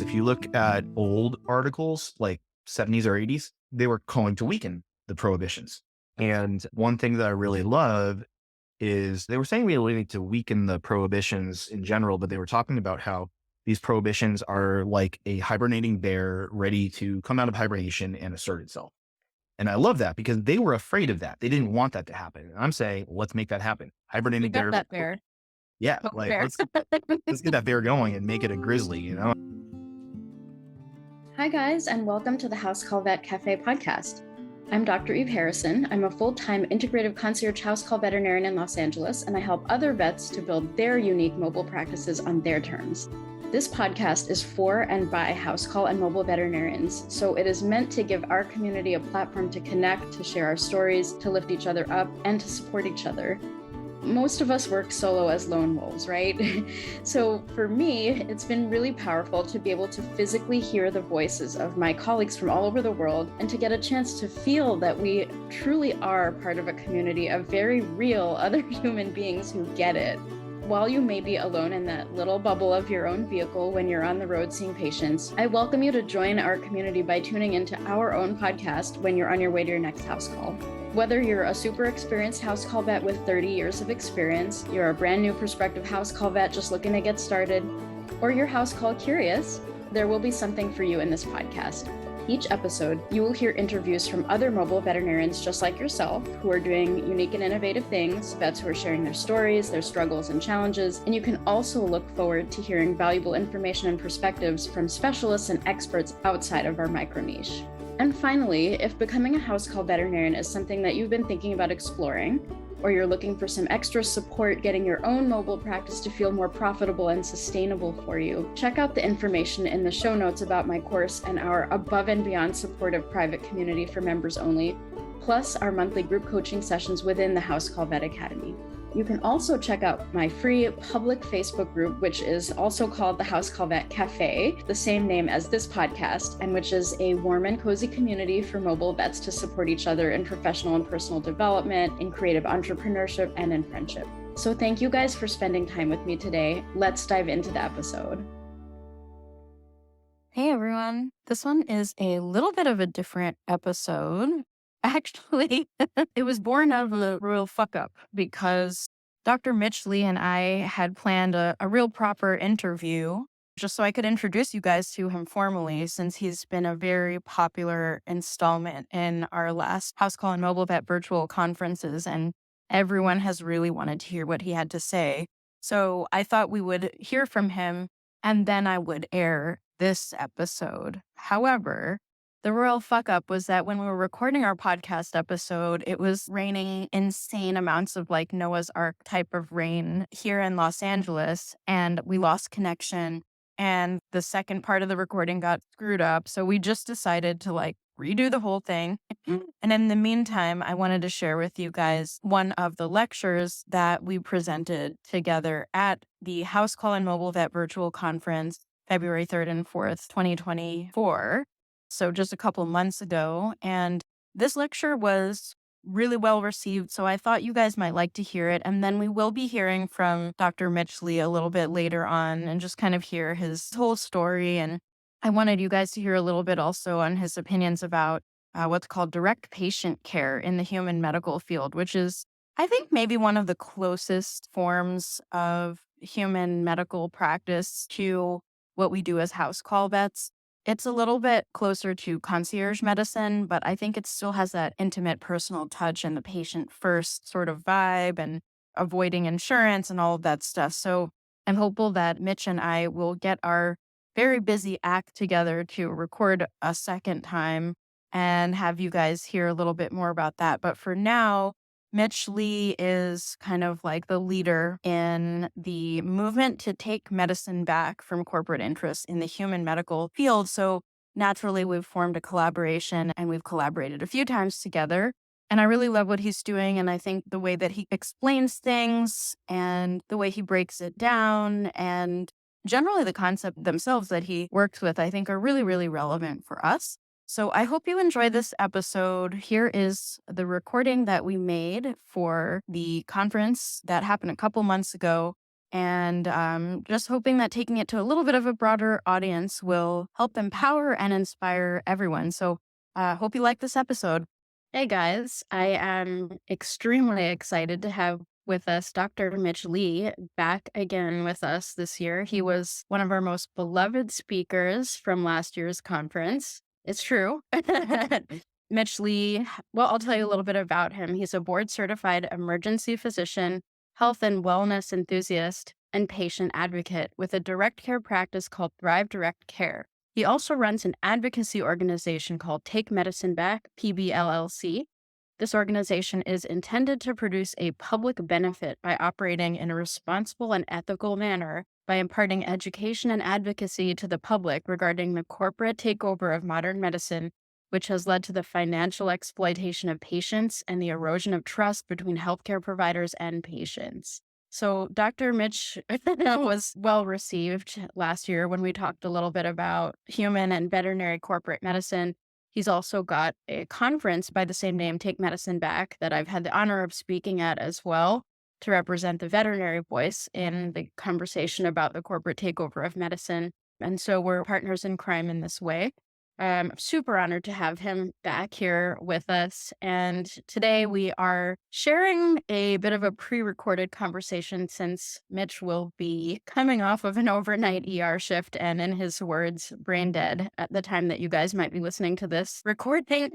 if you look at old articles like 70s or 80s, they were calling to weaken the prohibitions. And one thing that I really love is they were saying we really need to weaken the prohibitions in general, but they were talking about how these prohibitions are like a hibernating bear ready to come out of hibernation and assert itself. And I love that because they were afraid of that. They didn't want that to happen. And I'm saying, let's make that happen. We Hibernating got bear. that bear. Yeah. Poke Like bear. let's get that bear going and make it a grizzly, you know? Hi, guys, and welcome to the House Call Vet Cafe podcast. I'm Dr. Eve Harrison. I'm a full-time integrative concierge house call veterinarian in Los Angeles, and I help other vets to build their unique mobile practices on their terms. This podcast is for and by house call and mobile veterinarians, so it is meant to give our community a platform to connect, to share our stories, to lift each other up, and to support each other. Most of us work solo as lone wolves, right? So for me, it's been really powerful to be able to physically hear the voices of my colleagues from all over the world and to get a chance to feel that we truly are part of a community of very real other human beings who get it. While you may be alone in that little bubble of your own vehicle when you're on the road seeing patients, I welcome you to join our community by tuning into our own podcast when you're on your way to your next house call. Whether you're a super experienced house call vet with 30 years of experience, you're a brand new prospective house call vet just looking to get started, or you're house call curious, there will be something for you in this podcast. Each episode, you will hear interviews from other mobile veterinarians just like yourself who are doing unique and innovative things, vets who are sharing their stories, their struggles and challenges, and you can also look forward to hearing valuable information and perspectives from specialists and experts outside of our micro niche. And finally, if becoming a house call veterinarian is something that you've been thinking about exploring, or you're looking for some extra support getting your own mobile practice to feel more profitable and sustainable for you, check out the information in the show notes about my course and our above and beyond supportive private community for members only, plus our monthly group coaching sessions within the House Call Vet Academy. You can also check out my free public Facebook group, which is also called the House Call Vet Cafe, the same name as this podcast, and which is a warm and cozy community for mobile vets to support each other in professional and personal development, in creative entrepreneurship, and in friendship. So thank you guys for spending time with me today. Let's dive into the episode. Hey everyone. This one is a little bit of a different episode. Actually, it was born out of a real fuck up because Dr. Mitch Lee and I had planned a real proper interview just so I could introduce you guys to him formally, since he's been a very popular installment in our last House Call and Mobile Vet virtual conferences, and everyone has really wanted to hear what he had to say. So I thought we would hear from him and then I would air this episode. However, the royal fuck up was that when we were recording our podcast episode, it was raining insane amounts of like Noah's Ark type of rain here in Los Angeles, and we lost connection. And the second part of the recording got screwed up. So we just decided to like redo the whole thing. And in the meantime, I wanted to share with you guys one of the lectures that we presented together at the House Call and Mobile Vet virtual conference, February 3rd and 4th, 2024. So just a couple months ago. And this lecture was really well received. So I thought you guys might like to hear it. And then we will be hearing from Dr. Mitch Lee a little bit later on and just kind of hear his whole story. And I wanted you guys to hear a little bit also on his opinions about what's called direct patient care in the human medical field, which is, I think, maybe one of the closest forms of human medical practice to what we do as house call vets. It's a little bit closer to concierge medicine, but I think it still has that intimate personal touch and the patient first sort of vibe and avoiding insurance and all of that stuff. So I'm hopeful that Mitch and I will get our very busy act together to record a second time and have you guys hear a little bit more about that. But for now, Mitch Lee is kind of like the leader in the movement to take medicine back from corporate interests in the human medical field. So naturally, we've formed a collaboration and we've collaborated a few times together. And I really love what he's doing. And I think the way that he explains things and the way he breaks it down and generally the concept themselves that he works with, I think are really, really relevant for us. So I hope you enjoy this episode. Here is the recording that we made for the conference that happened a couple months ago. And just hoping that taking it to a little bit of a broader audience will help empower and inspire everyone. So, hope you like this episode. Hey guys, I am extremely excited to have with us Dr. Mitch Lee back again with us this year. He was one of our most beloved speakers from last year's conference. It's true. Mitch Lee, well, I'll tell you a little bit about him. He's a board certified emergency physician, health and wellness enthusiast, and patient advocate with a direct care practice called Thrive Direct Care. He also runs an advocacy organization called Take Medicine Back, PBLLC. This organization is intended to produce a public benefit by operating in a responsible and ethical manner by imparting education and advocacy to the public regarding the corporate takeover of modern medicine, which has led to the financial exploitation of patients and the erosion of trust between healthcare providers and patients. So, Dr. Mitch was well received last year when we talked a little bit about human and veterinary corporate medicine. He's also got a conference by the same name, Take Medicine Back, that I've had the honor of speaking at as well to represent the veterinary voice in the conversation about the corporate takeover of medicine. And so we're partners in crime in this way. I'm super honored to have him back here with us. And today we are sharing a bit of a pre recorded conversation since Mitch will be coming off of an overnight ER shift and, in his words, brain dead at the time that you guys might be listening to this recording.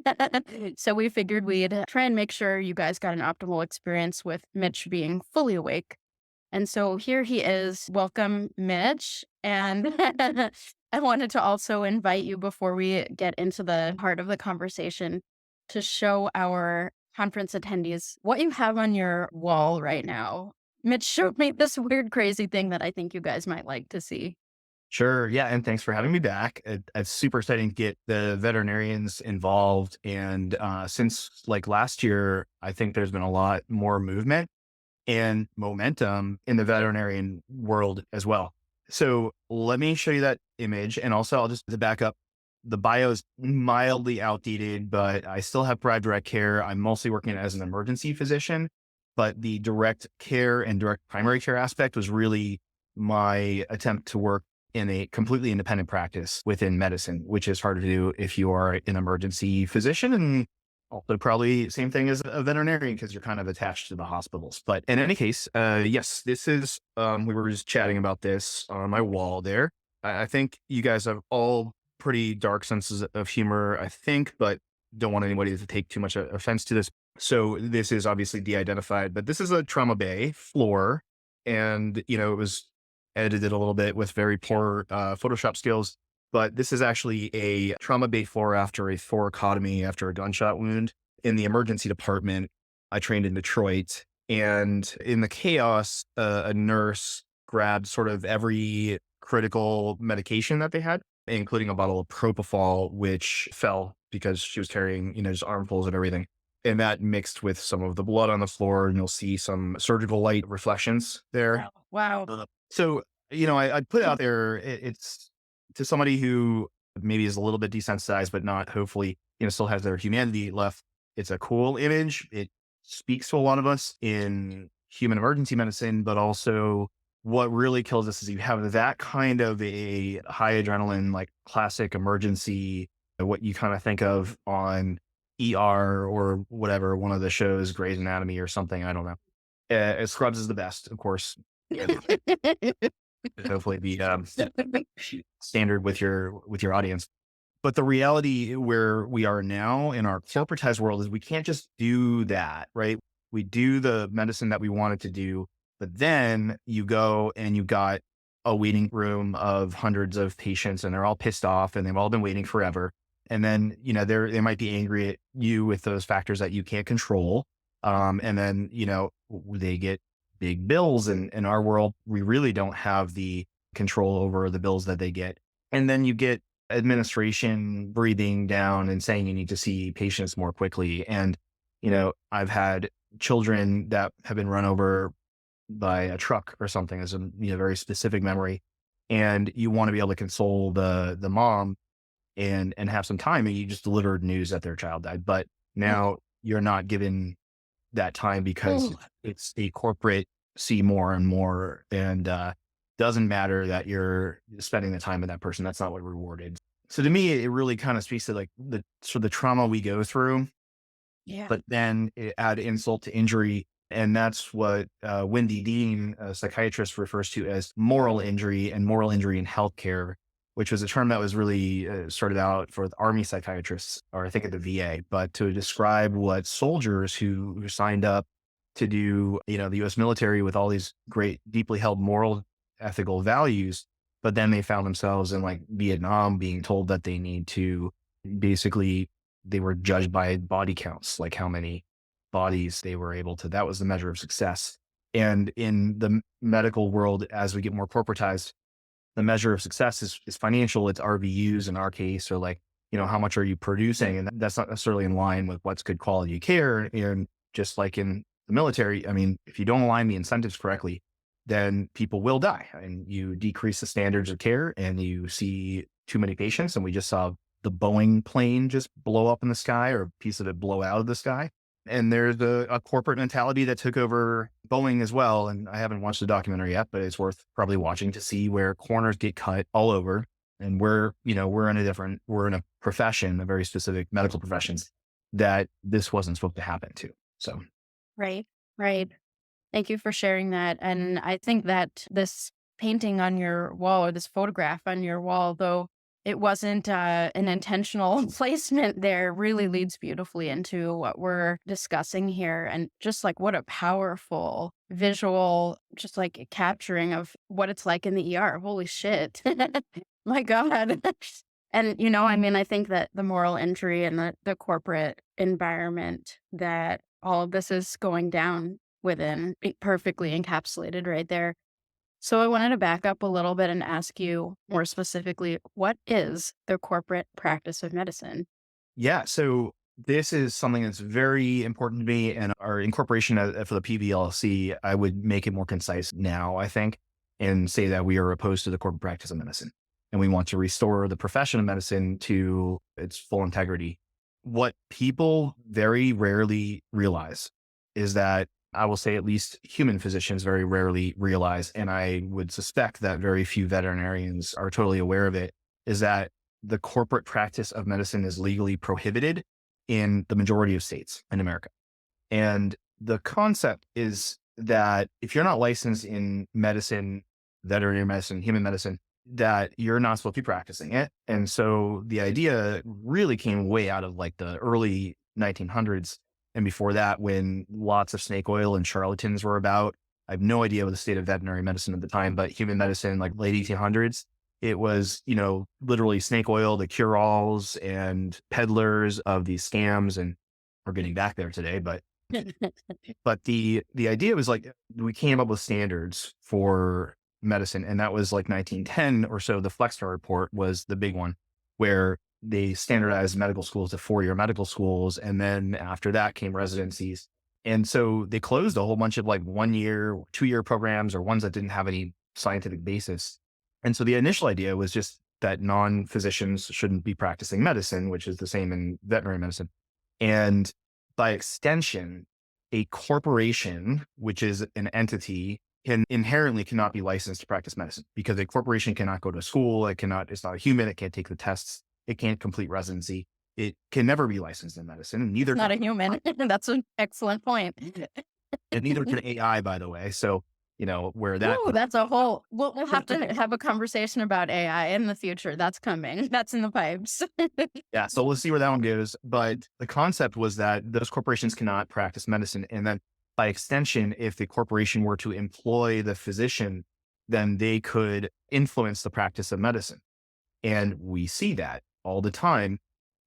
So we figured we'd try and make sure you guys got an optimal experience with Mitch being fully awake. And so here he is. Welcome, Mitch. And I wanted to also invite you before we get into the heart of the conversation to show our conference attendees what you have on your wall right now. Mitch showed me this weird, crazy thing that I think you guys might like to see. Sure. Yeah. And thanks for having me back. It's super exciting to get the veterinarians involved. And since like last year, I think there's been a lot more movement and momentum in the veterinarian world as well. So let me show you that image. And also I'll just to back up, the bio is mildly outdated, but I still have Thrive Direct Care. I'm mostly working as an emergency physician, but the direct care and direct primary care aspect was really my attempt to work in a completely independent practice within medicine, which is hard to do if you are an emergency physician, and also probably same thing as a veterinarian because you're kind of attached to the hospitals. But in any case, yes, this is, we were just chatting about this on my wall there. I think you guys have all pretty dark senses of humor, I think, but don't want anybody to take too much offense to this. So this is obviously de-identified, but this is a trauma bay floor. And, you know, it was edited a little bit with very poor Photoshop skills. But this is actually a trauma bay floor after a thoracotomy, after a gunshot wound in the emergency department. I trained in Detroit. And in the chaos, a nurse grabbed sort of every critical medication that they had, including a bottle of propofol, which fell because she was carrying, you know, just armfuls of everything. And that mixed with some of the blood on the floor, and you'll see some surgical light reflections there. Wow. So, you know, I put out there, it's to somebody who maybe is a little bit desensitized, but not hopefully, you know, still has their humanity left. It's a cool image. It speaks to a lot of us in human emergency medicine, but also what really kills us is you have that kind of a high adrenaline, like classic emergency, what you kind of think of on ER or whatever, one of the shows, Grey's Anatomy or something. I don't know. Scrubs is the best, of course. Hopefully be standard with your audience. But the reality where we are now in our corporatized world is we can't just do that, right? We do the medicine that we wanted to do, but then you go and you got a waiting room of hundreds of patients and they're all pissed off and they've all been waiting forever. And then, you know, they might be angry at you with those factors that you can't control. And then, you know, they get big bills. And in our world, we really don't have the control over the bills that they get. And then you get administration breathing down and saying you need to see patients more quickly. And, you know, I've had children that have been run over by a truck or something as a, you know, very specific memory. And you want to be able to console the mom and have some time, and you just delivered news that their child died. But now you're not given that time because it's a corporate see more and more. And doesn't matter that you're spending the time with that person. That's not what rewarded. So to me, it really kind of speaks to like the trauma we go through, Yeah. but then it add insult to injury. And that's what Wendy Dean, a psychiatrist, refers to as moral injury and moral injury in healthcare, which was a term that was really started out for the Army psychiatrists, or I think at the VA, but to describe what soldiers who signed up to do, the US military with all these great, deeply held moral, ethical values, but then they found themselves in like Vietnam being told that they need to basically they were judged by body counts, like how many bodies they were able to, that was the measure of success. And in the medical world, as we get more corporatized, the measure of success is financial. It's RVUs in our case, or like, how much are you producing? And that's not necessarily in line with what's good quality care. And just like in the military, I mean, if you don't align the incentives correctly, then people will die and you decrease the standards of care and you see too many patients. And we just saw the Boeing plane just blow up in the sky, or a piece of it blow out of the sky. And there's a corporate mentality that took over Boeing as well. And I haven't watched the documentary yet, but it's worth probably watching to see where corners get cut all over. And we're in a profession, a very specific medical professions that this wasn't supposed to happen to. So Right. Right. Thank you for sharing that. And I think that this painting on your wall, or this photograph on your wall, though it wasn't an intentional placement there, really leads beautifully into what we're discussing here. And just like what a powerful visual, just like capturing of what it's like in the ER. Holy shit. My God. And, I mean, I think that the moral injury and the corporate environment that all of this is going down within, it perfectly encapsulated right there. So I wanted to back up a little bit and ask you more specifically, what is the corporate practice of medicine? yeah, so this is something that's very important to me, and our incorporation for the PVLC, I would make it more concise now, I think, and say that we are opposed to the corporate practice of medicine, and we want to restore the profession of medicine to its full integrity. What people very rarely realize is that, I will say at least human physicians very rarely realize, and I would suspect that very few veterinarians are totally aware of it, is that the corporate practice of medicine is legally prohibited in the majority of states in America. And the concept is that if you're not licensed in medicine, veterinary medicine, human medicine, that you're not supposed to be practicing it. And so the idea really came way out of like the early 1900s. And before that, when lots of snake oil and charlatans were about. I have no idea what the state of veterinary medicine at the time, but human medicine, like late 1800s, it was, literally snake oil, the cure-alls and peddlers of these scams. And we're getting back there today, but the idea was like, we came up with standards for medicine, and that was like 1910 or so. The Flexner Report was the big one, where they standardized medical schools to 4-year medical schools. And then after that came residencies. And so they closed a whole bunch of like 1-year, 2-year programs, or ones that didn't have any scientific basis. And so the initial idea was just that non-physicians shouldn't be practicing medicine, which is the same in veterinary medicine. And by extension, a corporation, which is an entity, cannot be licensed to practice medicine, because a corporation cannot go to school. It's not a human. It can't take the tests. It can't complete residency. It can never be licensed in medicine. And neither Not can, a human. That's an excellent point. and neither can AI, by the way. So, where that, Ooh, that's a whole, we'll have to have a conversation about AI in the future. That's coming. That's in the pipes. yeah. So we'll see where that one goes. But the concept was that those corporations cannot practice medicine. And then by extension, if the corporation were to employ the physician, then they could influence the practice of medicine. And we see that all the time,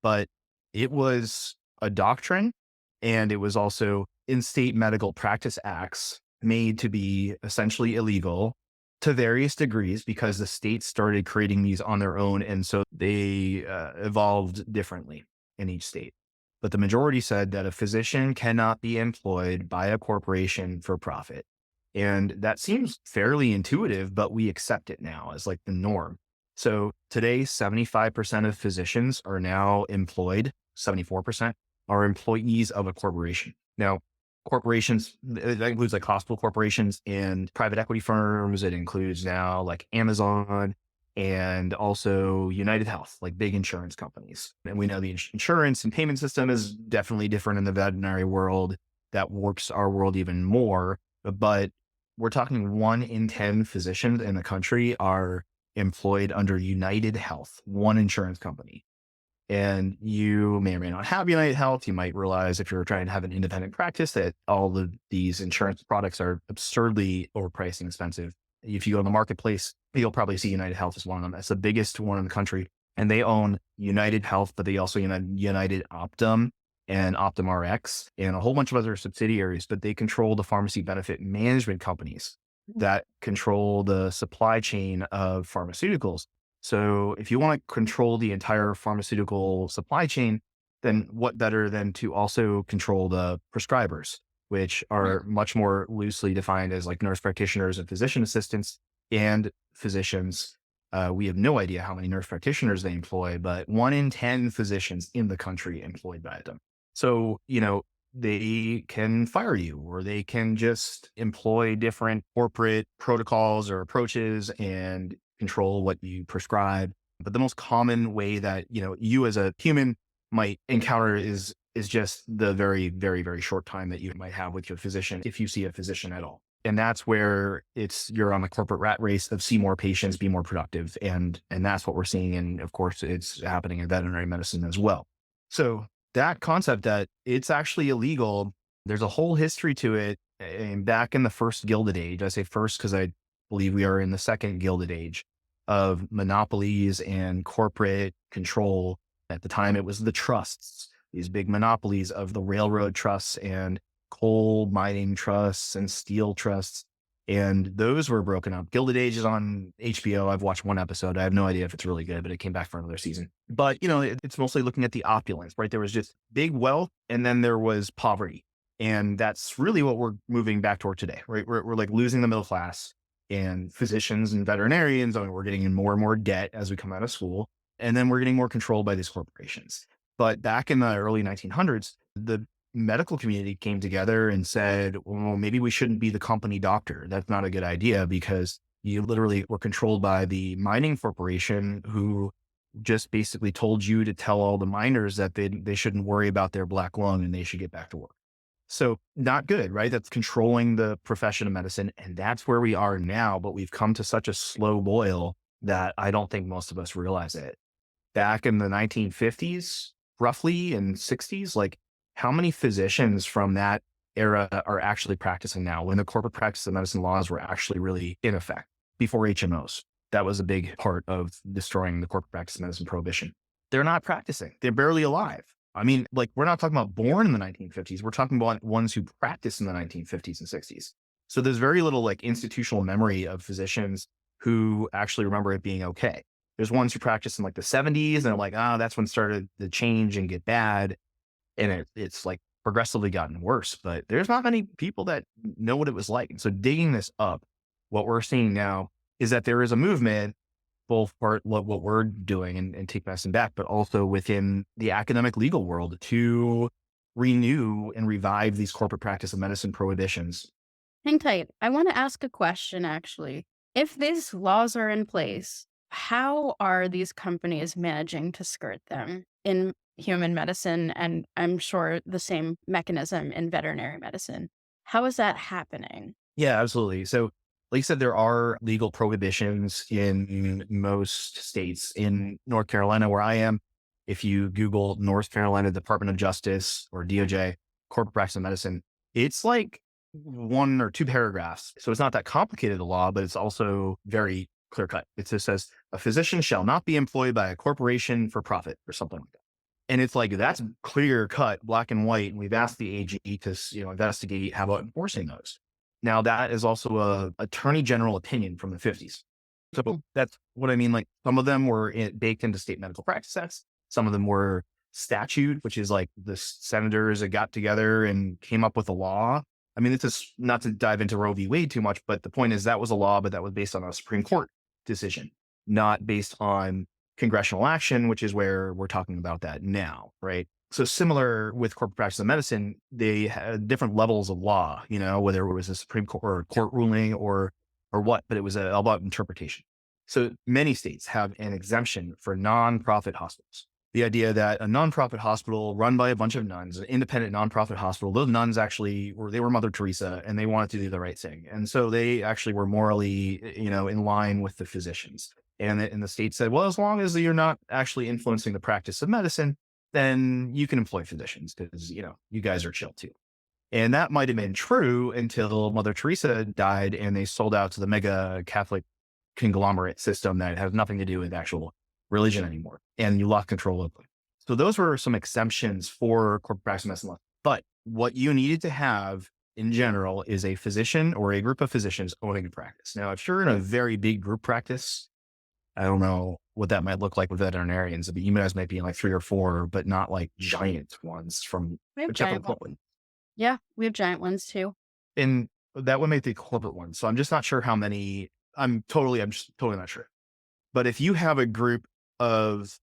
but it was a doctrine, and it was also in state medical practice acts made to be essentially illegal to various degrees, because the states started creating these on their own. And so they evolved differently in each state. But the majority said that a physician cannot be employed by a corporation for profit. And that seems fairly intuitive, but we accept it now as like the norm. So today, 75% of physicians are now employed, 74% are employees of a corporation. Now, corporations. That includes like hospital corporations and private equity firms. It includes now like Amazon and also United Health, like big insurance companies. And we know the insurance and payment system is definitely different in the veterinary world. That warps our world even more. But we're talking 1 in 10 physicians in the country are employed under United Health, one insurance company. And you may or may not have United Health. You might realize if you're trying to have an independent practice that all of these insurance products are absurdly overpriced and expensive. If you go to the marketplace, you'll probably see United Health as one of them. That's the biggest one in the country. And they own United Health, but they also own United Optum and Optum RX and a whole bunch of other subsidiaries, but they control the pharmacy benefit management companies that control the supply chain of pharmaceuticals. So if you want to control the entire pharmaceutical supply chain, then what better than to also control the prescribers, which are much more loosely defined as like nurse practitioners and physician assistants and physicians. We have no idea how many nurse practitioners they employ, but 1 in 10 physicians in the country employed by them. So, they can fire you or they can just employ different corporate protocols or approaches and control what you prescribe. But the most common way that, you as a human might encounter is just the very, very, very short time that you might have with your physician, if you see a physician at all. And that's where you're on the corporate rat race of see more patients, be more productive. And that's what we're seeing. And of course, it's happening in veterinary medicine as well. So that concept that it's actually illegal, there's a whole history to it. And back in the first Gilded Age, I say first because I believe we are in the second Gilded Age of monopolies and corporate control. At the time, it was the trusts, these big monopolies of the railroad trusts and coal mining trusts and steel trusts. And those were broken up. Gilded Age is on HBO. I've watched one episode. I have no idea if it's really good, but it came back for another season. But, it's mostly looking at the opulence, right? There was just big wealth and then there was poverty. And that's really what we're moving back toward today, right? We're like losing the middle class and physicians and veterinarians. I mean, we're getting in more and more debt as we come out of school. And then we're getting more controlled by these corporations. But back in the early 1900s, the medical community came together and said, well, maybe we shouldn't be the company doctor. That's not a good idea because you literally were controlled by the mining corporation who just basically told you to tell all the miners that they shouldn't worry about their black lung and they should get back to work. So not good, right? That's controlling the profession of medicine. And that's where we are now. But we've come to such a slow boil that I don't think most of us realize it. Back in the 1950s, roughly, and 60s, like how many physicians from that era are actually practicing now when the corporate practice of medicine laws were actually really in effect before HMOs? That was a big part of destroying the corporate practice of medicine prohibition. They're not practicing. They're barely alive. I mean, like we're not talking about born in the 1950s. We're talking about ones who practiced in the 1950s and 60s. So there's very little like institutional memory of physicians who actually remember it being okay. There's ones who practiced in like the 70s and they're like, that's when it started to change and get bad. And it's like progressively gotten worse, but there's not many people that know what it was like. And so digging this up, what we're seeing now is that there is a movement, both part what we're doing and take medicine back, but also within the academic legal world to renew and revive these corporate practice of medicine prohibitions. Hang tight. I want to ask a question actually. If these laws are in place, how are these companies managing to skirt them in human medicine? And I'm sure the same mechanism in veterinary medicine. How is that happening? Yeah, absolutely. So, like you said, there are legal prohibitions in most states. In North Carolina, where I am, if you Google North Carolina Department of Justice or DOJ, corporate practice of medicine, it's like 1 or 2 paragraphs. So it's not that complicated, a law, but it's also very clear cut. It just says a physician shall not be employed by a corporation for profit or something like that. And it's like, that's clear cut, black and white. And we've asked the AG to, investigate how about enforcing those. Now that is also a attorney general opinion from the 50s. So that's what I mean. Like some of them were baked into state medical practice acts. Some of them were statute, which is like the senators that got together and came up with a law. I mean, it's just not to dive into Roe v. Wade too much, but the point is that was a law, but that was based on a Supreme Court decision, not based on congressional action, which is where we're talking about that now, right? So similar with corporate practice of medicine, they had different levels of law, whether it was a Supreme Court or court ruling or what, but it was all about interpretation. So many states have an exemption for nonprofit hospitals. The idea that a nonprofit hospital run by a bunch of nuns, an independent nonprofit hospital, those nuns actually were Mother Teresa and they wanted to do the right thing. And so they actually were morally, in line with the physicians. And the state said, well, as long as you're not actually influencing the practice of medicine, then you can employ physicians because, you guys are chill too. And that might have been true until Mother Teresa died and they sold out to the mega Catholic conglomerate system that has nothing to do with actual religion anymore. And you lost control of them. So those were some exemptions for corporate practice of medicine law. But what you needed to have in general is a physician or a group of physicians owning a practice. Now, if you're in a very big group practice, I don't know what that might look like with veterinarians. But you guys might be in like 3 or 4, but not like giant ones from We have except for the giant corporate. ones. Yeah, we have giant ones too. And that would make the corporate one. So I'm just not sure how many. I'm just totally not sure. But if you have a group of,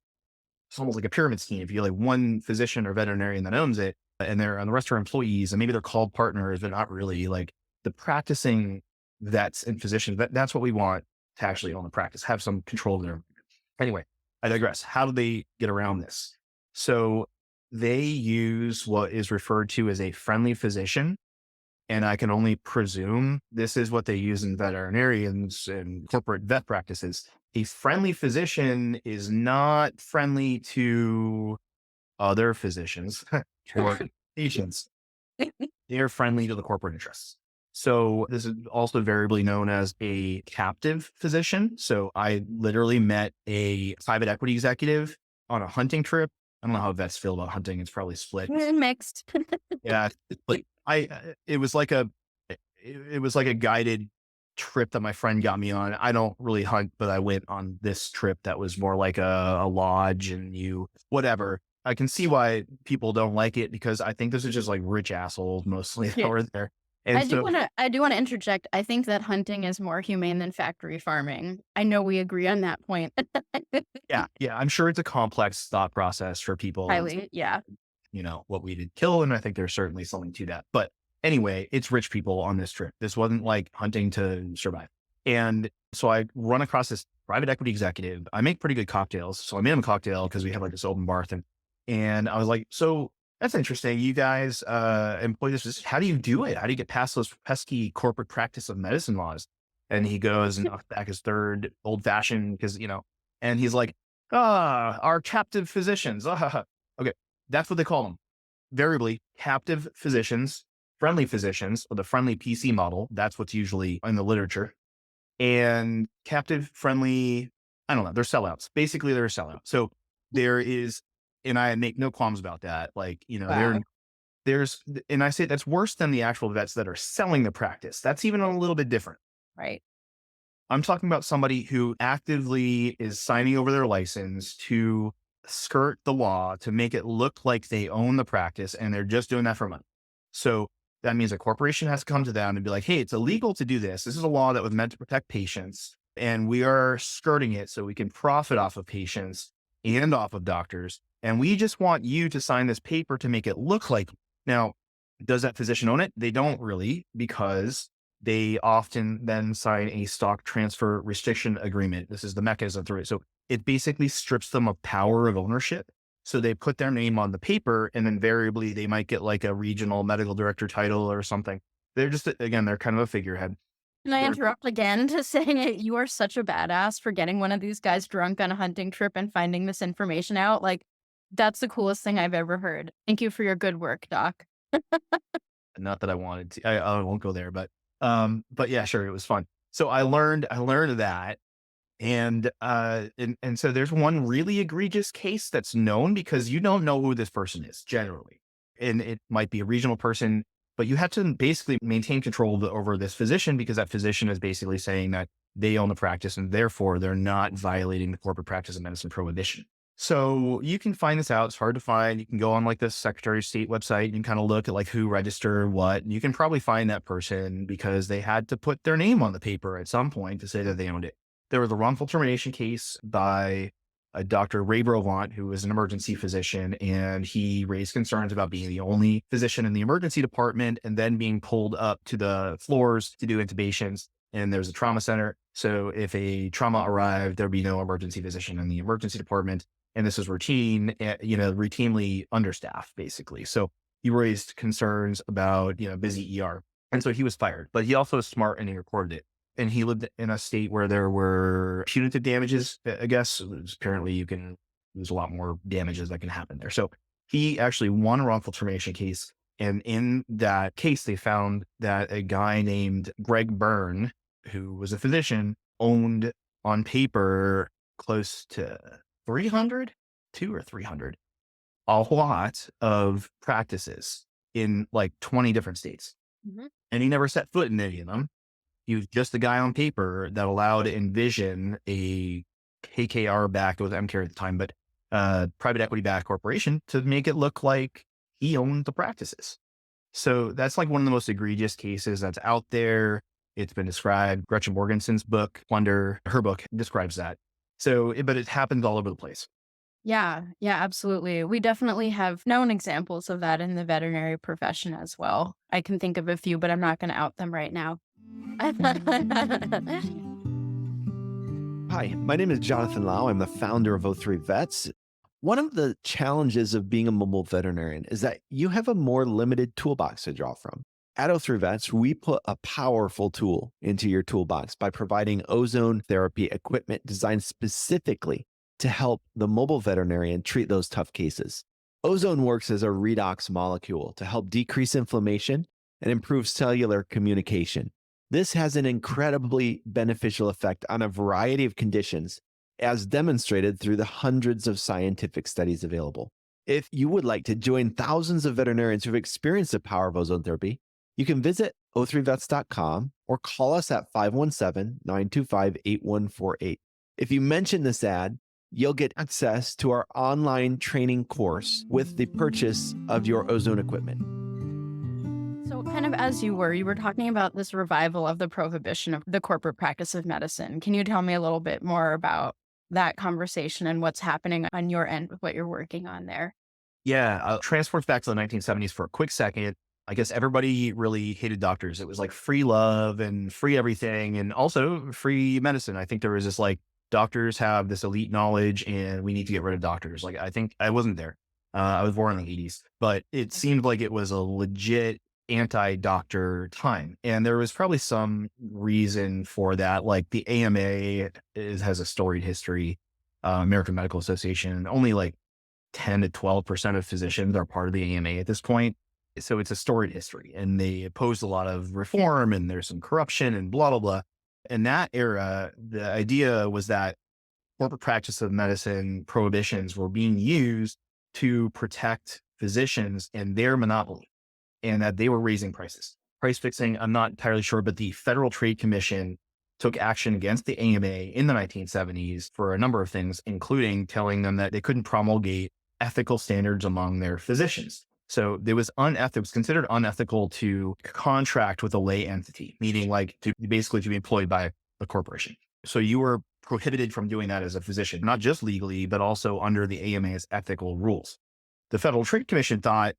it's almost like a pyramid scheme. If you have like one physician or veterinarian that owns it, and the rest are employees, and maybe they're called partners, but not really like the practicing vets and physicians. That's what we want to actually own the practice, have some control of their. Anyway, I digress. How do they get around this? So they use what is referred to as a friendly physician. And I can only presume this is what they use in veterinarians and corporate vet practices. A friendly physician is not friendly to other physicians or patients. They are friendly to the corporate interests. So this is also variably known as a captive physician. So I literally met a private equity executive on a hunting trip. I don't know how vets feel about hunting. It's probably split. Mixed. Yeah, like it was like it was like a guided trip that my friend got me on. I don't really hunt, but I went on this trip that was more like a lodge and whatever. I can see why people don't like it because I think this is just like rich assholes mostly that Yeah. were there. And so, I do want to interject. I think that hunting is more humane than factory farming. I know we agree on that point. yeah, I'm sure it's a complex thought process for people. Highly, yeah. What we did kill. And I think there's certainly something to that. But anyway, it's rich people on this trip. This wasn't like hunting to survive. And so I run across this private equity executive. I make pretty good cocktails. So I made him a cocktail because we have like this open bar thing. And I was like, so that's interesting. You guys employ this. How do you do it? How do you get past those pesky corporate practice of medicine laws? And he goes and knocks back his third old fashioned because, and he's like, our captive physicians. Okay. That's what they call them. Variably, captive physicians, friendly physicians, or the friendly PC model. That's what's usually in the literature. And captive, friendly, I don't know, they're sellouts. Basically, they're a sellout. So there is, and I make no qualms about that. Like, Wow. and I say that's worse than the actual vets that are selling the practice. That's even a little bit different. Right. I'm talking about somebody who actively is signing over their license to skirt the law to make it look like they own the practice and they're just doing that for money. So that means a corporation has to come to them and be like, hey, it's illegal to do this. This is a law that was meant to protect patients and we are skirting it so we can profit off of patients and off of doctors. And we just want you to sign this paper to make it look like. Now, does that physician own it? They don't really, because they often then sign a stock transfer restriction agreement. This is the mechanism through it. So it basically strips them of power of ownership. So they put their name on the paper and then variably they might get like a regional medical director title or something. They're just, again, they're kind of a figurehead. Can I They're, interrupt again to say you are such a badass for getting one of these guys drunk on a hunting trip and finding this information out? Like, that's the coolest thing I've ever heard. Thank you for your good work, Doc. not that I wanted to, I won't go there, but yeah, sure. It was fun. So I learned that. And so there's one really egregious case that's known because you don't know who this person is generally. And it might be a regional person, but you have to basically maintain control over this physician because that physician is basically saying that they own the practice and therefore they're not violating the corporate practice of medicine prohibition. So you can find this out. It's hard to find. You can go on like the Secretary of State website and kind of look at like who registered what. And you can probably find that person because they had to put their name on the paper at some point to say that they owned it. There was a wrongful termination case by a Dr. Ray Brovant, who was an emergency physician, and he raised concerns about being the only physician in the emergency department and then being pulled up to the floors to do intubations. And there's a trauma center. So if a trauma arrived, there'd be no emergency physician in the emergency department. And this was routine, routinely understaffed, basically. So he raised concerns about, busy ER. And so he was fired, but he also was smart and he reported it. And he lived in a state where there were punitive damages, I guess. Apparently there's a lot more damages that can happen there. So he actually won a wrongful termination case. And in that case, they found that a guy named Greg Byrne, who was a physician, owned on paper close to 300, 2 or 300, a lot of practices in like 20 different states. Mhm. And he never set foot in any of them. He was just a guy on paper that allowed Envision, a KKR backed, it was MCare at the time, but private equity backed corporation, to make it look like he owned the practices. So that's like one of the most egregious cases that's out there. It's been described. Gretchen Morganson's book, Plunder, her book describes that. So, but it happens all over the place. Yeah, absolutely. We definitely have known examples of that in the veterinary profession as well. I can think of a few, but I'm not going to out them right now. Hi, my name is Jonathan Lau. I'm the founder of O3 Vets. One of the challenges of being a mobile veterinarian is that you have a more limited toolbox to draw from. At O3 Vets, we put a powerful tool into your toolbox by providing ozone therapy equipment designed specifically to help the mobile veterinarian treat those tough cases. Ozone works as a redox molecule to help decrease inflammation and improve cellular communication. This has an incredibly beneficial effect on a variety of conditions, as demonstrated through the hundreds of scientific studies available. If you would like to join thousands of veterinarians who've experienced the power of ozone therapy, you can visit o3vets.com or call us at 517-925-8148. If you mention this ad, you'll get access to our online training course with the purchase of your ozone equipment. So kind of as you were talking about this revival of the prohibition of the corporate practice of medicine. Can you tell me a little bit more about that conversation and what's happening on your end with what you're working on there? Yeah, transports back to the 1970s for a quick second. I guess everybody really hated doctors. It was like free love and free everything and also free medicine. I think there was this like, doctors have this elite knowledge and we need to get rid of doctors. Like, I think I wasn't there. I was born in the 80s, but it seemed like it was a legit anti-doctor time. And there was probably some reason for that. Like the AMA has a storied history, American Medical Association. Only like 10 to 12% of physicians are part of the AMA at this point. So it's a storied history and they opposed a lot of reform and there's some corruption and blah, blah, blah. In that era, the idea was that corporate practice of medicine prohibitions were being used to protect physicians and their monopoly, and that they were raising prices. Price fixing, I'm not entirely sure, but the Federal Trade Commission took action against the AMA in the 1970s for a number of things, including telling them that they couldn't promulgate ethical standards among their physicians. So it was considered unethical to contract with a lay entity, meaning like to basically to be employed by a corporation. So you were prohibited from doing that as a physician, not just legally, but also under the AMA's ethical rules. The Federal Trade Commission thought,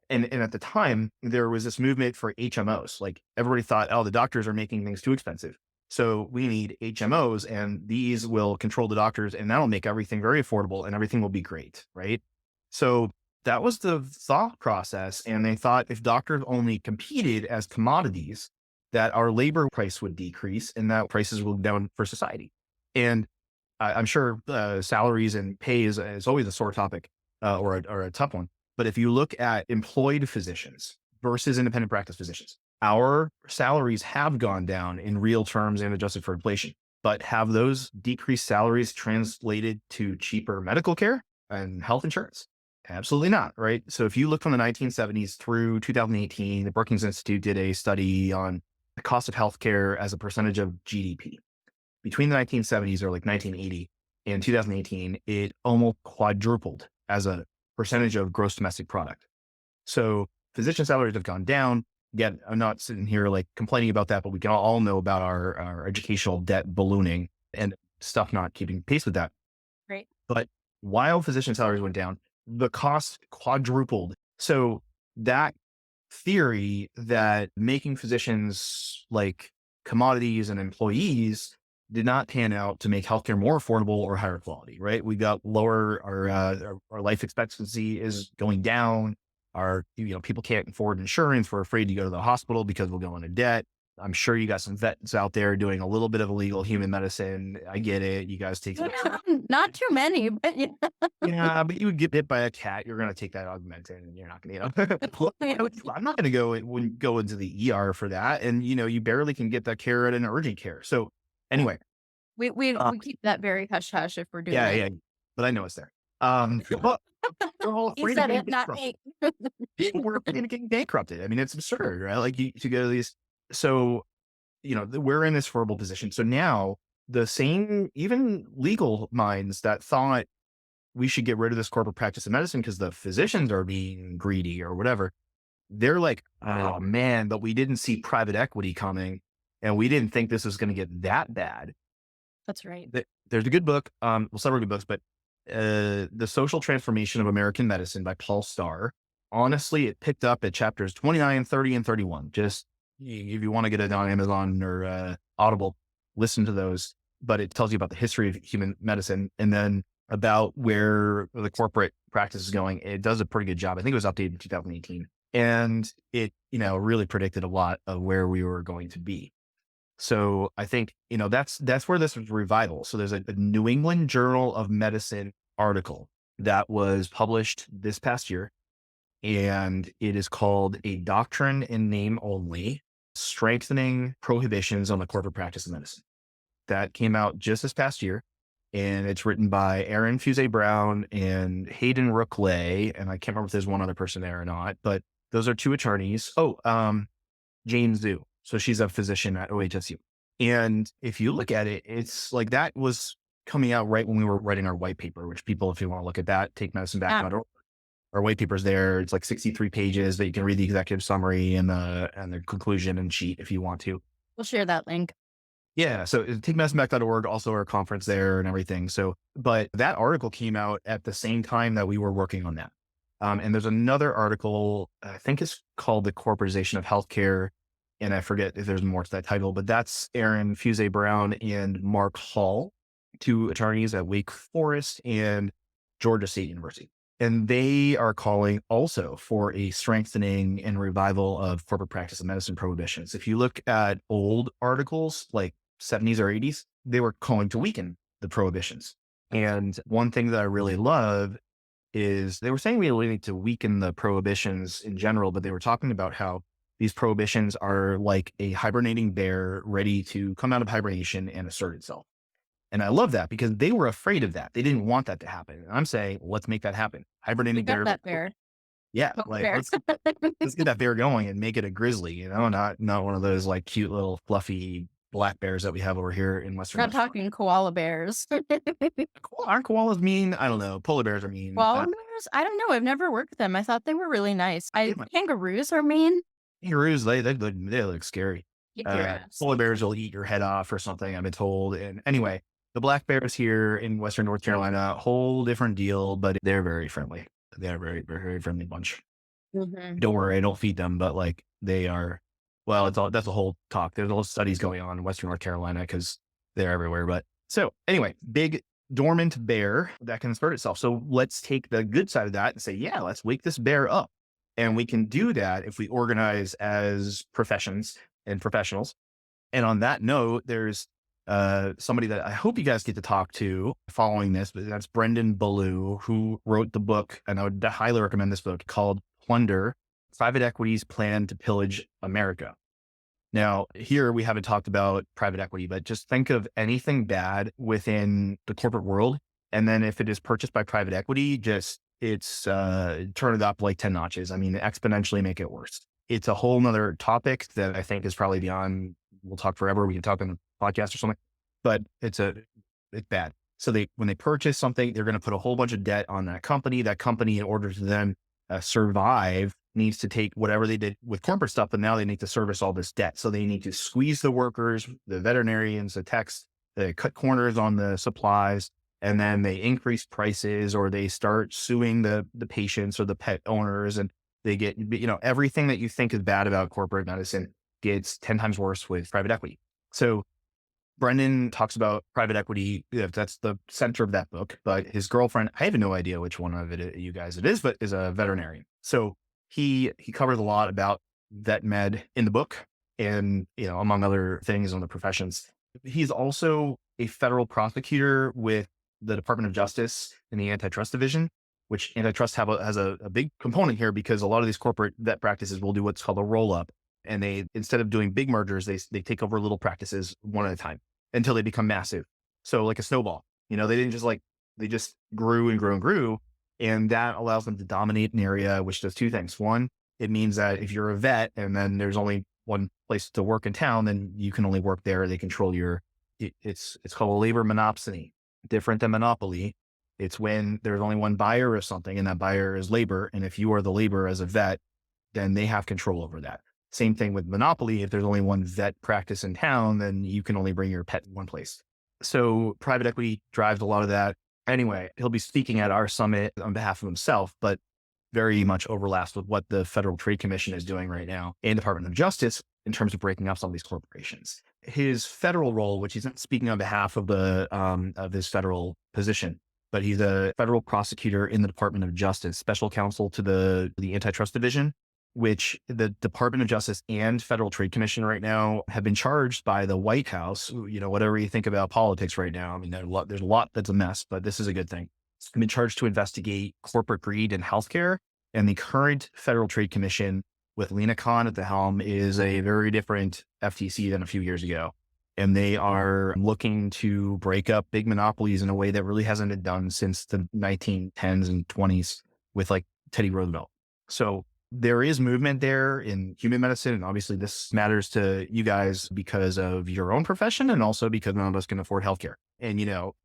and at the time, there was this movement for HMOs. Like everybody thought, oh, the doctors are making things too expensive. So we need HMOs and these will control the doctors and that'll make everything very affordable and everything will be great, right? So that was the thought process. And they thought if doctors only competed as commodities, that our labor price would decrease and that prices will go down for society. And I'm sure salaries and pay is always a sore topic or a tough one. But if you look at employed physicians versus independent practice physicians, our salaries have gone down in real terms and adjusted for inflation. But have those decreased salaries translated to cheaper medical care and health insurance? Absolutely not, right? So if you look from the 1970s through 2018, the Brookings Institute did a study on the cost of healthcare as a percentage of GDP. Between the 1970s or like 1980 and 2018, it almost quadrupled as a percentage of gross domestic product. So physician salaries have gone down. Again, I'm not sitting here like complaining about that, but we can all know about our educational debt ballooning and stuff not keeping pace with that. Right. But while physician salaries went down, the cost quadrupled. So that theory that making physicians like commodities and employees did not pan out to make healthcare more affordable or higher quality, right? We got lower, our life expectancy is going down. People can't afford insurance. We're afraid to go to the hospital because we'll go into debt. I'm sure you got some vets out there doing a little bit of illegal human medicine. I get it. You guys take some. Not too many, but yeah. Yeah, but you would get bit by a cat. You're going to take that augmentin, and you're not going to, I'm not going to go into the ER for that. And, you barely can get that care at an urgent care. So anyway, We keep that very hush hush if we're doing yeah, it. yeah, but I know it's there. But they're all He afraid of said getting it, not bankrupted. me. People were afraid of getting bankrupted. I mean, it's absurd, right? Like you to go to these. So, we're in this horrible position. So now the same, even legal minds that thought we should get rid of this corporate practice of medicine because the physicians are being greedy or whatever. They're like, oh man, but we didn't see private equity coming and we didn't think this was going to get that bad. That's right. There's a good book, several good books, but The Social Transformation of American Medicine by Paul Starr. Honestly, it picked up at chapters 29, 30, and 31. Just if you want to get it on Amazon or Audible, listen to those. But it tells you about the history of human medicine and then about where the corporate practice is going. It does a pretty good job. I think it was updated in 2018. And it, really predicted a lot of where we were going to be. So I think, that's where this was revival. So there's a New England Journal of Medicine article that was published this past year, and it is called A Doctrine in Name Only, Strengthening Prohibitions on the Corporate Practice of Medicine. That came out just this past year, and it's written by Aaron Fusey Brown and Hayden Rookley. And I can't remember if there's one other person there or not, but those are two attorneys. Jane Zhu. So she's a physician at OHSU. And if you look at it, it's like that was coming out right when we were writing our white paper, which people, if you want to look at that, takemedicineback.org. Our white paper's there. It's like 63 pages that you can read the executive summary and the conclusion and sheet if you want to. We'll share that link. Yeah. So takemedicineback.org, also our conference there and everything. So, but that article came out at the same time that we were working on that. And there's another article, I think it's called The Corporatization of Healthcare. And I forget if there's more to that title, but that's Aaron Fusey Brown and Mark Hall, two attorneys at Wake Forest and Georgia State University. And they are calling also for a strengthening and revival of corporate practice of medicine prohibitions. If you look at old articles like 70s or 80s, they were calling to weaken the prohibitions. And one thing that I really love is they were saying we need to weaken the prohibitions in general, but they were talking about how these prohibitions are like a hibernating bear ready to come out of hibernation and assert itself. And I love that because they were afraid of that. They didn't want that to happen. And I'm saying, let's make that happen. Hibernating bear. That bear. Yeah. Like, let's get that bear going and make it a grizzly, not one of those like cute little fluffy black bears that we have over here in Western. We're not talking koala bears. Aren't koalas mean? I don't know. Polar bears are mean. Koala bears? I don't know. I've never worked with them. I thought they were really nice. Kangaroos are mean. Kangaroos, they look scary. Polar bears will eat your head off or something, I've been told. And anyway, the black bears here in Western North Carolina, whole different deal, but they're very friendly. They're very, very, very friendly bunch. Mm-hmm. Don't worry, I don't feed them, but like they are, that's a whole talk. There's a whole studies going on in Western North Carolina because they're everywhere. But so anyway, big dormant bear that can assert itself. So let's take the good side of that and say, yeah, let's wake this bear up. And we can do that if we organize as professions and professionals. And on that note, there's somebody that I hope you guys get to talk to following this, but that's Brendan Ballou, who wrote the book, and I would highly recommend this book, called Plunder: Private Equity's Plan to Pillage America. Now, here we haven't talked about private equity, but just think of anything bad within the corporate world. And then if it is purchased by private equity, turn it up like 10 notches. I mean, exponentially make it worse. It's a whole nother topic that I think is probably beyond, we'll talk forever. We can talk on a podcast or something, but it's bad. So when they purchase something, they're going to put a whole bunch of debt on that company. That company, in order to then survive, needs to take whatever they did with corporate stuff, but now they need to service all this debt. So they need to squeeze the workers, the veterinarians, the techs, they cut corners on the supplies. and then they increase prices or they start suing the patients or the pet owners, and they get, everything that you think is bad about corporate medicine gets 10 times worse with private equity. So Brendan talks about private equity. That's the center of that book. But his girlfriend, I have no idea which one of you guys it is, but is a veterinarian. So he covers a lot about vet med in the book, and among other things on the professions. He's also a federal prosecutor with the Department of Justice in the antitrust division, which antitrust has a big component here because a lot of these corporate vet practices will do what's called a roll up, and they, instead of doing big mergers, they take over little practices one at a time until they become massive. So like a snowball, they didn't just they just grew and grew and grew. And that allows them to dominate an area, which does two things. One, it means that if you're a vet and then there's only one place to work in town, then you can only work there. They control it's called a labor monopsony, different than monopoly. It's when there's only one buyer of something and that buyer is labor. And if you are the labor as a vet, then they have control over that. Same thing with monopoly. If there's only one vet practice in town, then you can only bring your pet in one place. So private equity drives a lot of that. Anyway, he'll be speaking at our summit on behalf of himself, but very much overlaps with what the Federal Trade Commission is doing right now and Department of Justice in terms of breaking up some of these corporations. His federal role, which he's not speaking on behalf of of his federal position, but he's a federal prosecutor in the Department of Justice, special counsel to the antitrust division, which the Department of Justice and Federal Trade Commission right now have been charged by the White House. Whatever you think about politics right now, I mean, there's a lot that's a mess, but this is a good thing. It's been charged to investigate corporate greed in healthcare. And the current Federal Trade Commission with Lena Khan at the helm is a very different FTC than a few years ago. And they are looking to break up big monopolies in a way that really hasn't been done since the 1910s and 20s with like Teddy Roosevelt. So there is movement there in human medicine. And obviously this matters to you guys because of your own profession and also because none of us can afford healthcare. And,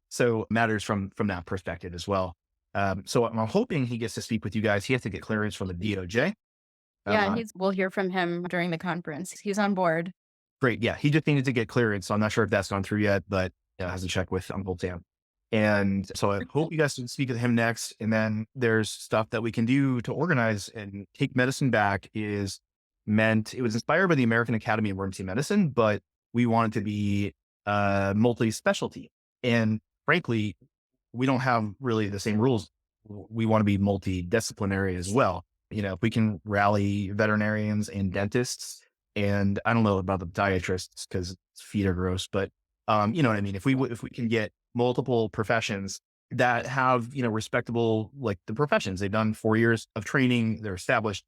so it matters from that perspective as well. So I'm hoping he gets to speak with you guys. He has to get clearance from the DOJ. Yeah, we'll hear from him during the conference. He's on board. Great. Yeah. He just needed to get clearance. So I'm not sure if that's gone through yet, but has to check with Uncle Sam. And so I hope you guys can speak with him next. And then there's stuff that we can do to organize and take medicine back it was inspired by the American Academy of Emergency Medicine, but we want it to be multi-specialty. And frankly, we don't have really the same rules. We want to be multidisciplinary as well. If we can rally veterinarians and dentists, and I don't know about the podiatrists because feet are gross, but you know what I mean? If we can get multiple professions that have, respectable, like the professions, they've done 4 years of training, they're established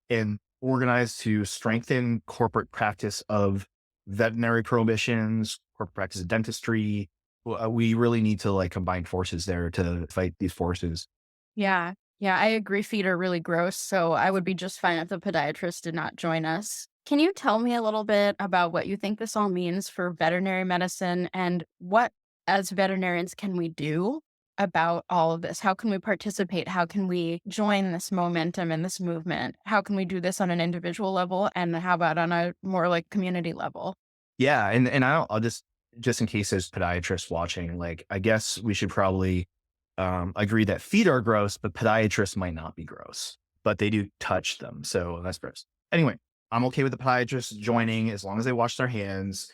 and organized to strengthen corporate practice of veterinary prohibitions, corporate practice of dentistry. We really need to combine forces there to fight these forces. Yeah. Yeah, I agree. Feet are really gross. So I would be just fine if the podiatrist did not join us. Can you tell me a little bit about what you think this all means for veterinary medicine and what, as veterinarians, can we do about all of this? How can we participate? How can we join this momentum and this movement? How can we do this on an individual level? And how about on a more community level? Yeah. And I'll just in case there's podiatrists watching, I guess we should probably agree that feet are gross, but podiatrists might not be gross, but they do touch them. So that's gross. Anyway, I'm okay with the podiatrists joining as long as they wash their hands.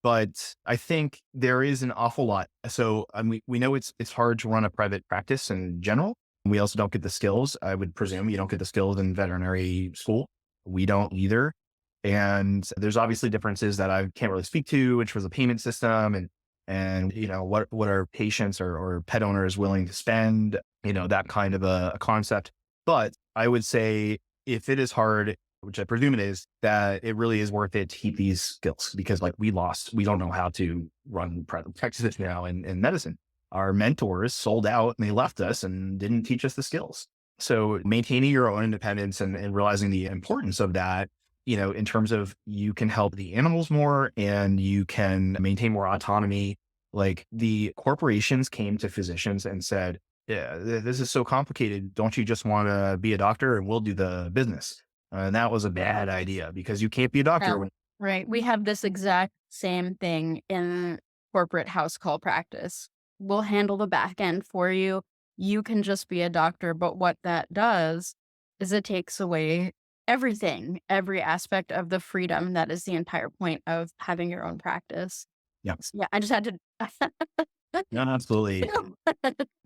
But I think there is an awful lot. So we know it's hard to run a private practice in general. We also don't get the skills. I would presume you don't get the skills in veterinary school. We don't either. And there's obviously differences that I can't really speak to, which was the payment system and what are patients or pet owners willing to spend, that kind of a concept. But I would say if it is hard, which I presume it is, that it really is worth it to keep these skills because we don't know how to run private practices now in medicine. Our mentors sold out and they left us and didn't teach us the skills. So maintaining your own independence and realizing the importance of that, in terms of you can help the animals more and you can maintain more autonomy. Like the corporations came to physicians and said, yeah, this is so complicated. Don't you just want to be a doctor and we'll do the business? And that was a bad idea because you can't be a doctor. Oh, right. We have this exact same thing in corporate house call practice. We'll handle the back end for you. You can just be a doctor. But what that does is it takes away everything, every aspect of the freedom that is the entire point of having your own practice. Yeah. So, yeah, I just had to. No, absolutely.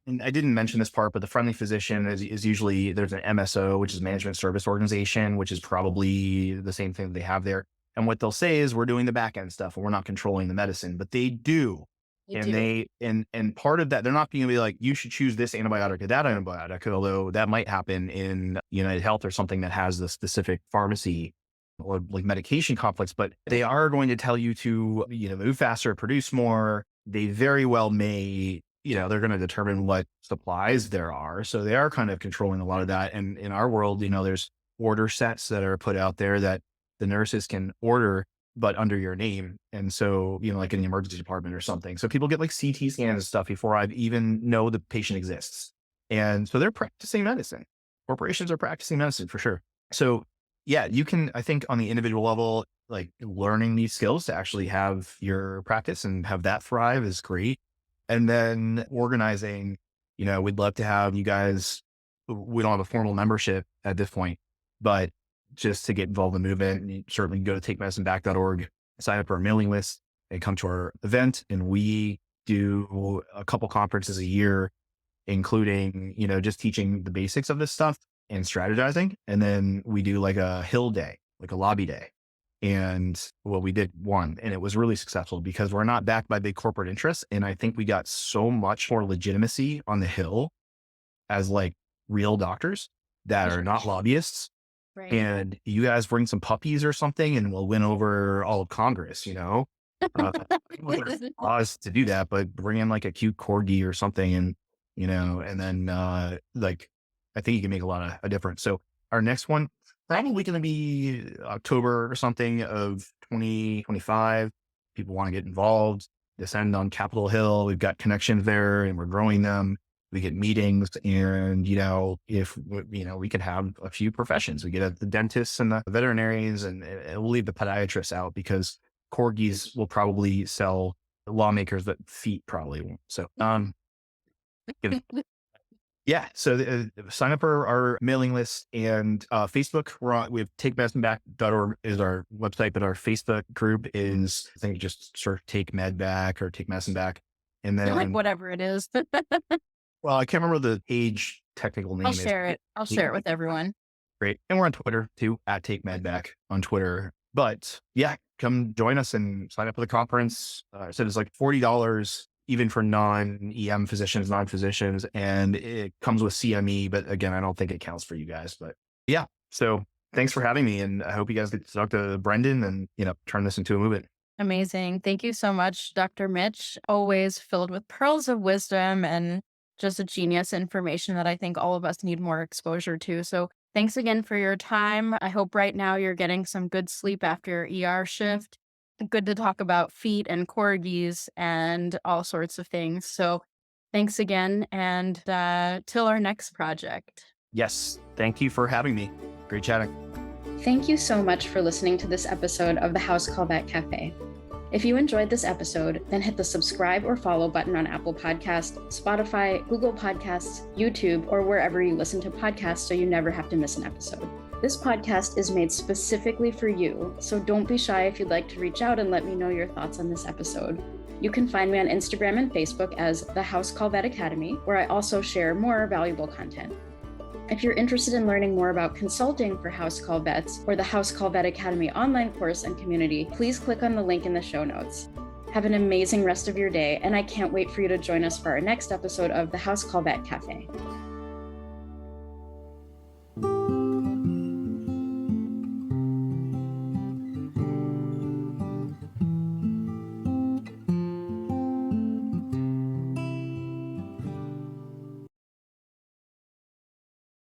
And I didn't mention this part, but the friendly physician is usually there's an MSO, which is management service organization, which is probably the same thing that they have there. And what they'll say is we're doing the back end stuff and we're not controlling the medicine, but they do. You And do. and part of that, they're not going to be like, you should choose this antibiotic or that antibiotic, although that might happen in United Health or something that has the specific pharmacy or like medication complex, but they are going to tell you to, move faster, produce more. They very well may, they're going to determine what supplies there are. So they are kind of controlling a lot of that. And in our world, there's order sets that are put out there that the nurses can order, but under your name. And so, like in the emergency department or something. So people get like CT scans and stuff before I even know the patient exists. And so they're practicing medicine. Corporations are practicing medicine for sure. So yeah, you can, I think on the individual level, like learning these skills to actually have your practice and have that thrive is great. And then organizing, we'd love to have you guys, we don't have a formal membership at this point, but just to get involved in the movement, you certainly go to takemedicineback.org, sign up for our mailing list and come to our event. And we do a couple conferences a year, including, just teaching the basics of this stuff and strategizing. And then we do like a hill day, like a lobby day. And well, we did one and it was really successful because we're not backed by big corporate interests. And I think we got so much more legitimacy on the Hill as like real doctors that are not lobbyists. Right. And you guys bring some puppies or something and we'll win over all of Congress, us to do that, but bring in like a cute corgi or something and, and then like, I think you can make a difference. So our next one, probably going to be October or something of 2025. People want to get involved, descend on Capitol Hill. We've got connections there and we're growing them. We get meetings and, if, we could have a few professions. We get the dentists and the veterinarians and we'll leave the podiatrists out because corgis will probably sell lawmakers, but feet probably won't. So, yeah. So sign up for our mailing list and Facebook. We have takemedicineback.org is our website, but our Facebook group is, I think, just search Take Med Back or Take Medicine Back. And then like whatever it is. well, I can't remember the page technical name. I'll share it. I'll share it with everyone. Great. And we're on Twitter too, at Take Med Back on Twitter. But yeah, come join us and sign up for the conference. I said it's like $40 even for non-EM physicians, non-physicians, and it comes with CME. But again, I don't think it counts for you guys. But yeah, so thanks for having me. And I hope you guys get to talk to Brendan and, turn this into a movement. Amazing. Thank you so much, Dr. Mitch. Always filled with pearls of wisdom and just a genius information that I think all of us need more exposure to. So thanks again for your time. I hope right now you're getting some good sleep after your ER shift. Good to talk about feet and corgis and all sorts of things. So thanks again. And till our next project. Yes. Thank you for having me. Great chatting. Thank you so much for listening to this episode of the House Call Vet Cafe. If you enjoyed this episode, then hit the subscribe or follow button on Apple Podcasts, Spotify, Google Podcasts, YouTube, or wherever you listen to podcasts so you never have to miss an episode. This podcast is made specifically for you, so don't be shy if you'd like to reach out and let me know your thoughts on this episode. You can find me on Instagram and Facebook as the House Call Vet Academy, where I also share more valuable content. If you're interested in learning more about consulting for House Call Vets or the House Call Vet Academy online course and community, please click on the link in the show notes. Have an amazing rest of your day, and I can't wait for you to join us for our next episode of the House Call Vet Cafe.